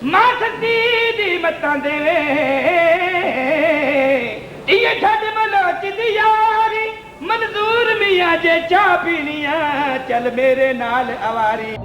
मां सती दी मतां देवे ये छड़ बलोच दी यारी मंजूर मियां जे चाह पीनिया चल मेरे नाल अवारी।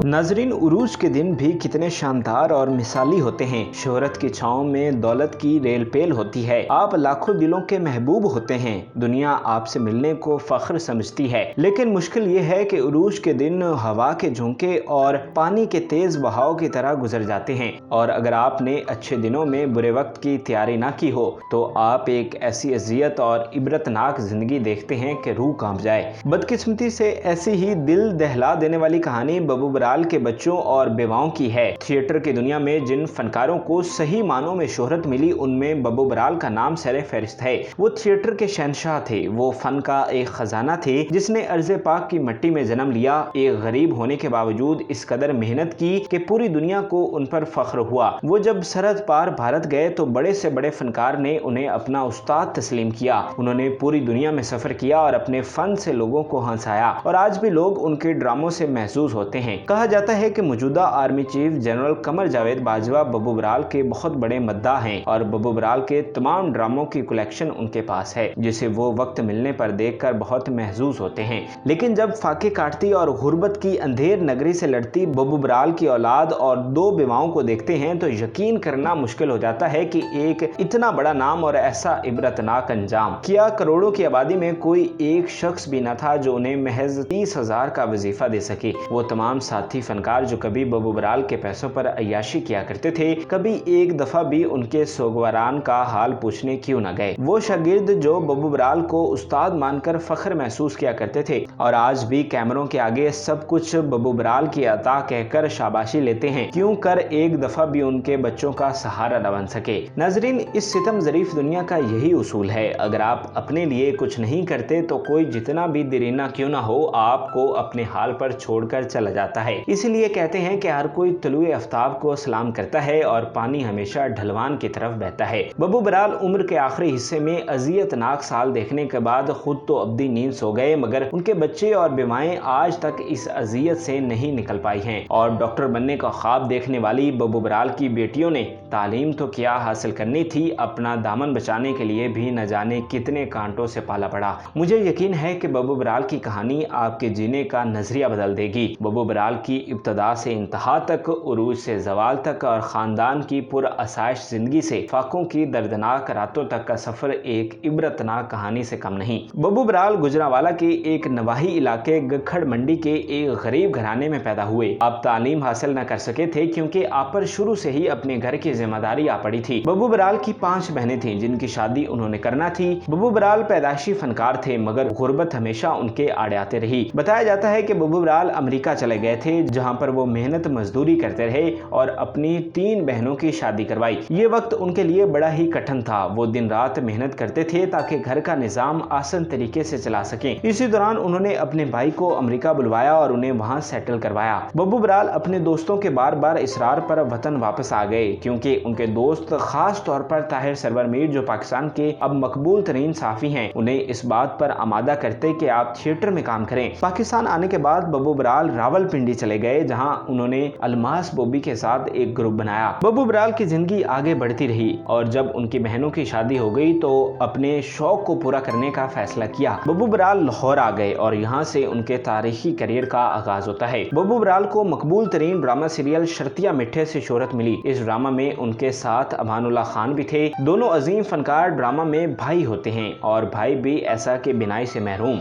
नाजरीन, उरूज के दिन भी कितने शानदार और मिसाली होते हैं। शोहरत की छांव में दौलत की रेल पेल होती है। आप लाखों दिलों के महबूब होते हैं। दुनिया आपसे मिलने को फख्र समझती है। लेकिन मुश्किल ये है कि उरूज के दिन हवा के झोंके और पानी के तेज बहाव की तरह गुजर जाते हैं, और अगर आपने अच्छे दिनों में बुरे वक्त की तैयारी ना की हो तो आप एक ऐसी अजियत और इबरतनाक जिंदगी देखते हैं कि रूह कांप जाए। बदकिस्मती से ऐसी ही दिल दहला देने वाली कहानी बब्बू बराल के बच्चों और बेवाओं की है। थिएटर की दुनिया में जिन फनकारों को सही मानों में शोहरत मिली उनमें बब्बू बराल का नाम सरे फहरिस्त है। वो थिएटर के शहंशाह थे। वो फन का एक खजाना थे जिसने अर्ज़े पाक की मिट्टी में जन्म लिया। एक गरीब होने के बावजूद इस कदर मेहनत की कि पूरी दुनिया को उन पर फख्र हुआ। वो जब सरहद पार भारत गए तो बड़े से बड़े फनकार ने उन्हें अपना उस्ताद तस्लीम किया। उन्होंने पूरी दुनिया में सफर किया और अपने फन से लोगों को हंसाया, और आज भी लोग उनके ड्रामों से महसूस होते हैं। कहा जाता है कि मौजूदा army chief general Qamar Javed Bajwa Babbu Baral के बहुत बड़े मद्दाह हैं, और बब्बू बराल के तमाम ड्रामों की कलेक्शन उनके पास है, जिसे वो वक्त मिलने पर देखकर बहुत महसूस होते हैं। लेकिन जब फाके काटती और गुर्बत की अंधेर नगरी से लड़ती बब्बू बराल की औलाद और दो बेवाओं को देखते हैं तो यकीन करना मुश्किल हो जाता है कि एक इतना बड़ा नाम और ऐसा इबरतनाक अंजाम। क्या करोड़ों की आबादी में कोई एक शख्स भी न था जो उन्हें महज 30,000 का वजीफा दे सके। वो तमाम साथी फनकार जो कभी बब्बू बराल के पैसों पर अय्याशी किया करते थे, कभी एक दफा भी उनके सोगवारान का हाल पूछने क्यों न गए। वो शागिर्द जो बब्बू बराल को उस्ताद मानकर फख्र महसूस किया करते थे और आज भी कैमरों के आगे सब कुछ बब्बू बराल की अता कहकर शाबाशी लेते हैं, क्यों कर एक दफा भी उनके बच्चों का सहारा न बन सके। नाजरीन, इस सितम ज़रीफ दुनिया का यही उसूल है। अगर आप अपने लिए कुछ नहीं करते तो कोई जितना भी देरीना क्यों ना हो आपको अपने हाल पर छोड़कर चला जाता है। इसीलिए कहते हैं कि हर कोई तलुए आफ्ताब को सलाम करता है और पानी हमेशा ढलवान की तरफ बहता है। बब्बू बराल उम्र के आखिरी हिस्से में अजियतनाक साल देखने के बाद खुद तो अब्दी नींद सो गए, मगर उनके बच्चे और बेवाएं आज तक इस अजियत से नहीं निकल पाई हैं। और डॉक्टर बनने का ख्वाब देखने वाली बब्बू बराल की बेटियों ने तालीम तो क्या हासिल करनी थी, अपना दामन बचाने के लिए भी न जाने कितने कांटों से पाला पड़ा। मुझे यकीन है कि बब्बू बराल की कहानी आपके जीने का नजरिया बदल देगी। बब्बू बराल की इब्तदा से इंतहा तक, उरूज से जवाल तक और खानदान की पुरअसाइश जिंदगी से फाकों की दर्दनाक रातों तक का सफर एक इबरतनाक कहानी से कम नहीं। बब्बू बराल गुजरांवाला के एक नवाही इलाके गखड़ मंडी के एक गरीब घराने में पैदा हुए। आप तालीम हासिल न कर सके थे क्योंकि आप पर शुरू से ही अपने घर की जिम्मेदारी आ पड़ी थी। बब्बू बराल की 5 बहनें थीं जिनकी शादी उन्होंने करना थी। बब्बू बराल पैदाइशी फनकार थे, मगर गुर्बत हमेशा उनके आड़े आते रही। बताया जाता है कि बब्बू बराल अमेरिका चले गए थे, जहां पर वो मेहनत मजदूरी करते रहे और अपनी 3 बहनों की शादी करवाई। ये वक्त उनके लिए बड़ा ही कठिन था। वो दिन रात मेहनत करते थे ताकि घर का निजाम आसान तरीके से चला सकें। इसी दौरान उन्होंने अपने भाई को अमेरिका बुलवाया और उन्हें वहां सेटल करवाया। बब्बू बराल अपने दोस्तों के बार बार इसरार पर वतन वापस आ गए, क्योंकि उनके दोस्त खास तौर पर ताहिर सरवर मीर जो पाकिस्तान के अब मकबूल तरीन साफी हैं, उन्हें इस बात पर आमादा करते कि आप थिएटर में काम करें। पाकिस्तान आने के बाद बब्बू बराल रावलपिंडी चले गए, जहां उन्होंने अलमास बॉबी के साथ एक ग्रुप बनाया। बब्बू बराल की जिंदगी आगे बढ़ती रही और जब उनकी बहनों की शादी हो गई तो अपने शौक को पूरा करने का फैसला किया। बब्बू बराल लाहौर आ गए और यहाँ से उनके तारीखी करियर का आगाज होता है। बब्बू बराल को मकबूल तरीन ड्रामा सीरियल शर्तिया मिठे से शोहरत मिली। इस ड्रामा में उनके साथ अमानुल्लाह खान भी थे। दोनों अजीम फनकार ड्रामा में भाई होते हैं और भाई भी ऐसा के बिनाई से महरूम।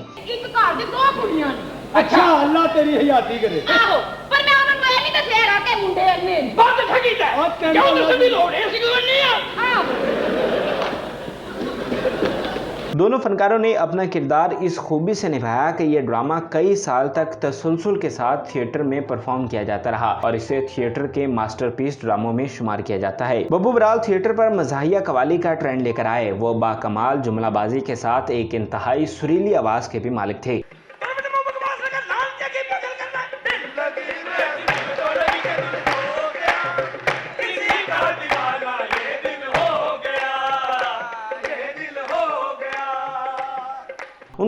अच्छा, अल्लाह तेरी हयाती करे। आहो, पर मैं उन्हें पहले तो शेर आके मुंडे ने बात ठगी है। क्यों तो सभी लोग ऐसी क्यों नहीं है? हां, दोनों फनकारों ने अपना किरदार इस खूबी से निभाया कि यह ड्रामा कई साल तक तसलसल के साथ थिएटर में परफॉर्म किया जाता रहा और इसे थिएटर के मास्टरपीस ड्रामों में शुमार किया जाता है। बब्बू बराल थिएटर पर मज़ाहिया कवाली का ट्रेंड लेकर आए। वो बाकमाल जुमलाबाजी के साथ एक इंतहाई सुरीली आवाज के भी मालिक थे।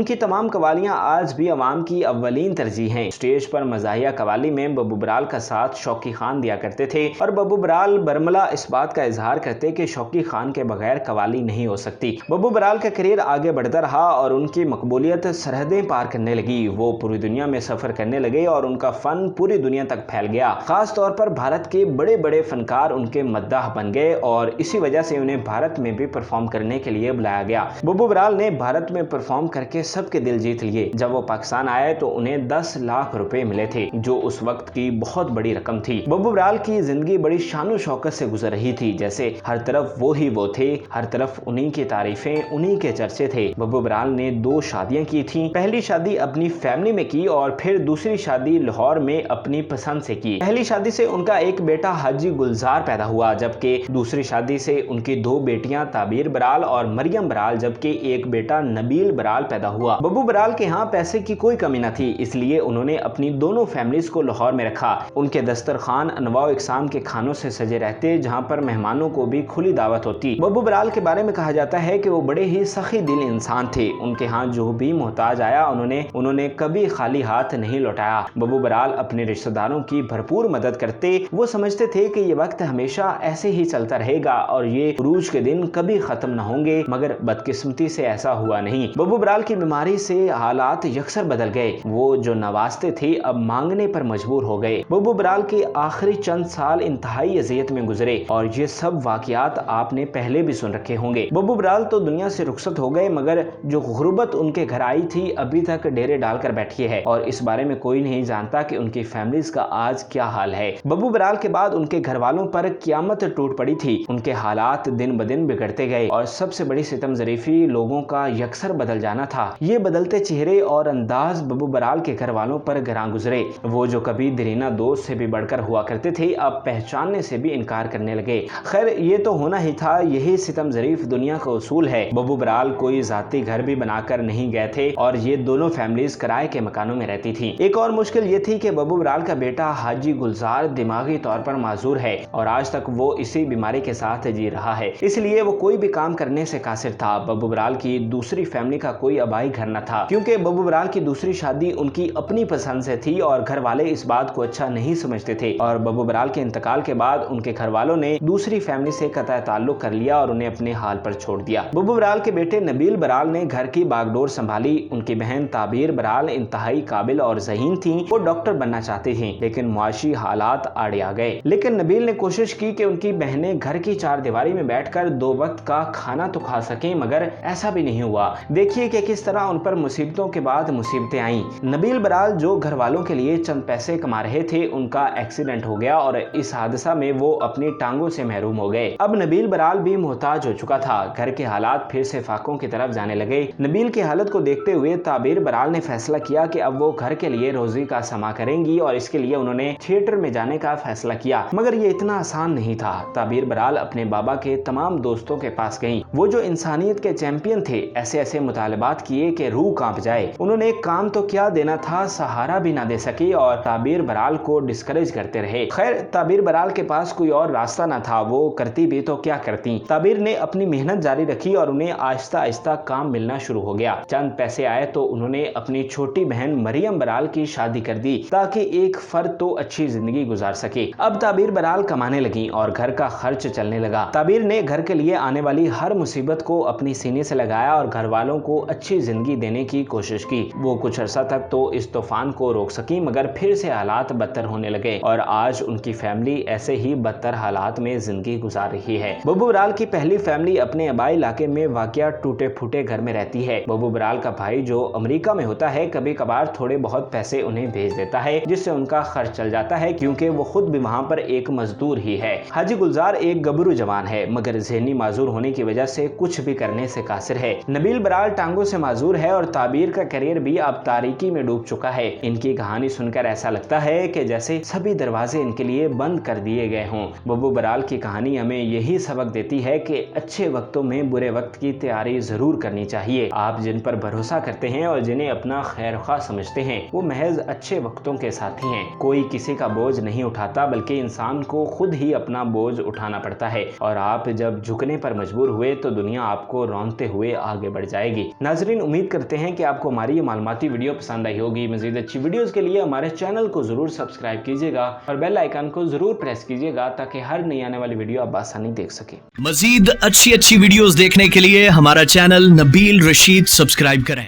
की तमाम कवालियां आज भी अवाम की अव्वलीन तरजीह हैं। स्टेज पर मज़ाहिया कवाली में बब्बू बराल का साथ शौकी खान दिया करते थे और बब्बू बराल बरमला इस बात का इजहार करते कि शौकी खान के बगैर कवाली नहीं हो सकती। बब्बू बराल का करियर आगे बढ़ता रहा और उनकी मकबूलियत सरहदें पार करने लगी। वो पूरी दुनिया में सफर करने लगे और उनका फन पूरी दुनिया तक फैल गया। खास तौर पर भारत के बड़े बड़े फनकार उनके मद्दाह बन गए और इसी वजह से उन्हें भारत में भी परफॉर्म करने के लिए बुलाया गया। बब्बू बराल ने भारत में परफॉर्म करके सबके दिल जीत लिए। जब वो पाकिस्तान आए तो उन्हें 10 लाख रुपए मिले थे, जो उस वक्त की बहुत बड़ी रकम थी। बब्बू बराल की जिंदगी बड़ी शान शौकत से गुजर रही थी, जैसे हर तरफ वो थे, हर तरफ उन्हीं की तारीफें, उन्हीं के चर्चे थे। बब्बू बराल ने 2 शादियां की थी। पहली शादी अपनी फैमिली में की और फिर दूसरी शादी लाहौर में अपनी पसंद से की। पहली शादी से उनका एक बेटा हाजी गुलजार पैदा हुआ, जबकि दूसरी शादी से उनकी 2 बेटियां ताबीर बराल और मरियम बराल, जबकि एक बेटा नबील बराल पैदा हुआ। बब्बू बराल के यहाँ पैसे की कोई कमी न थी, इसलिए उन्होंने अपनी दोनों फैमिलीज को लाहौर में रखा। उनके दस्तरखान अनवा इकसाम के खानों से सजे रहते, जहाँ पर मेहमानों को भी खुली दावत होती। बब्बू बराल के बारे में कहा जाता है कि वो बड़े ही सखी दिल इंसान थे। उनके यहाँ जो भी मोहताज आया उन्होंने कभी खाली हाथ नहीं लौटाया। बब्बू बराल अपने रिश्तेदारों की भरपूर मदद करते। वो समझते थे कि ये वक्त हमेशा ऐसे ही चलता रहेगा और ये उरूज के दिन कभी खत्म न होंगे, मगर बदकिस्मती से ऐसा हुआ नहीं। बब्बू बराल की बीमारी से हालात यकसर बदल गए। वो जो नवाजते थे अब मांगने पर मजबूर हो गए। बब्बू बराल के आखिरी चंद साल इंतहाई अजियत में गुजरे और ये सब वाकयात आपने पहले भी सुन रखे होंगे। बब्बू बराल तो दुनिया से रुखसत हो गए, मगर जो गुर्बत उनके घर आई थी अभी तक डेरे डालकर बैठी है और इस बारे में कोई नहीं जानता कि उनकी फैमिलीज का आज क्या हाल है। बब्बू बराल के बाद उनके घर वालों पर क़यामत टूट पड़ी थी। उनके हालात दिन ब दिन बिगड़ते गए और सबसे बड़ी सितम ज़रीफी लोगों का यकसर बदल जाना था। ये बदलते चेहरे और अंदाज बब्बू बराल के घर वालों पर गिरां गुजरे। वो जो कभी दरीना दोस्त से भी बढ़कर हुआ करते थे, अब पहचानने से भी इनकार करने लगे। खैर, ये तो होना ही था, यही सितम ज़रीफ दुनिया का उसूल है। बब्बू बराल कोई जाती घर भी बनाकर नहीं गए थे और ये दोनों फैमिलीज किराए के मकानों में रहती थी। एक और मुश्किल ये थी कि बब्बू बराल का बेटा हाजी गुलजार दिमागी तौर पर माजूर है और आज तक वो इसी बीमारी के साथ जी रहा है, इसलिए वो कोई भी काम करने से कासिर था। बब्बू बराल की दूसरी फैमिली का कोई आबाई घर न था, क्योंकि बब्बू बराल की दूसरी शादी उनकी अपनी पसंद से थी और घर वाले इस बात को अच्छा नहीं समझते थे। और बब्बू बराल के इंतकाल के बाद उनके घर वालों ने दूसरी फैमिली से कतई ताल्लुक कर लिया और उन्हें अपने हाल पर छोड़ दिया। बब्बू बराल के बेटे नबील बराल ने घर की बागडोर संभाली। उनकी बहन ताबीर बराल इंतहाई काबिल और ज़हीन थी। वो डॉक्टर बनना चाहती थी, लेकिन मुआशी हालात आड़े आ गए। लेकिन नबील ने कोशिश की कि उनकी बहनें घर की चारदीवारी में बैठकर 2 वक्त का खाना तो खा सकें, मगर ऐसा भी नहीं हुआ। देखिए कि किस तरह उन पर मुसीबतों के बाद मुसीबतें आईं। नबील बराल जो घर वालों के लिए चंद पैसे कमा रहे थे, उनका एक्सीडेंट हो गया और इस हादसा में वो अपनी टांगों से महरूम हो गए। अब नबील बराल भी मोहताज हो चुका था। घर के हालात फिर से फाकों की तरफ जाने लगे। नबील की हालत को देखते हुए ताबीर बराल ने फैसला किया कि अब वो घर के लिए रोजी का समा करेंगी और इसके लिए उन्होंने थिएटर में जाने का फैसला किया, मगर ये इतना आसान नहीं था। ताबीर बराल अपने बाबा के तमाम दोस्तों के पास गईं। वो जो इंसानियत के चैंपियन थे, ऐसे ऐसे मुतालबात किए कि रूह कांप जाए। उन्होंने एक काम तो क्या देना था, सहारा भी ना दे सकी और ताबीर बराल को डिस्करेज करते रहे। खैर, ताबीर बराल के पास कोई और रास्ता ना था, वो करती भी तो क्या करती। ताबीर ने अपनी मेहनत जारी रखी और उन्हें आहिस्ता आहिस्ता काम मिलना शुरू हो गया। चंद पैसे आए तो उन्होंने अपनी छोटी बहन मरियम बराल की शादी कर दी ताकि एक फर्द तो अच्छी जिंदगी गुजार सके। अब ताबीर बराल कमाने लगी और घर का खर्च चलने लगा। ताबीर ने घर के लिए आने वाली हर मुसीबत को अपनी सीने से लगाया और घर वालों को अच्छी जिंदगी देने की कोशिश की। वो कुछ अर्सा तक तो इस तूफान को रोक सकी, मगर फिर से हालात बदतर होने लगे और आज उनकी फैमिली ऐसे ही बदतर हालात में जिंदगी गुजार रही है। बब्बू बराल की पहली फैमिली अपने आबाई इलाके में वाकया टूटे फूटे घर में रहती है। बब्बू बराल का भाई जो अमेरिका में होता है, कभी कभार थोड़े बहुत पैसे उन्हें भेज देता है, जिससे उनका खर्च चल जाता है, क्योंकि वो खुद भी वहाँ पर एक मजदूर ही है। हाजी गुलजार एक गबरू जवान है, मगर ज़हनी माजूर होने की वजह से कुछ भी करने से कासिर है। नबील बराल टांगों से माजूर है और ताबीर का करियर भी अब तारीकी में डूब चुका है। इनकी कहानी सुनकर ऐसा लगता है कि जैसे सभी दरवाजे इनके लिए बंद कर दिए गए हों। बब्बू बराल की कहानी हमें यही सबक देती है कि अच्छे वक्तों में बुरे वक्त की तैयारी जरूर करनी चाहिए। आप जिन पर भरोसा करते हैं और जिन्हें अपना खैरख्वाह समझते हैं, वो महज अच्छे वक्तों के साथी हैं। कोई किसी का बोझ नहीं उठाता, बल्कि इंसान को खुद ही अपना बोझ उठाना पड़ता है और आप जब झुकने पर मजबूर हुए तो दुनिया आपको रौंदते हुए आगे बढ़ जाएगी। नाजरीन, उम्मीद امید کرتے ہیں کہ آپ کو ہماری یہ معلوماتی ویڈیو پسند آئی ہوگی۔ مزید اچھی ویڈیوز کے لیے ہمارے چینل کو ضرور سبسکرائب کیجیے گا اور بیل آئیکن کو ضرور پریس کیجیے گا تاکہ ہر نئی آنے والی ویڈیو آپ آسانی دیکھ سکیں۔ مزید اچھی ویڈیوز دیکھنے کے لیے ہمارا چینل نبیل رشید سبسکرائب کریں۔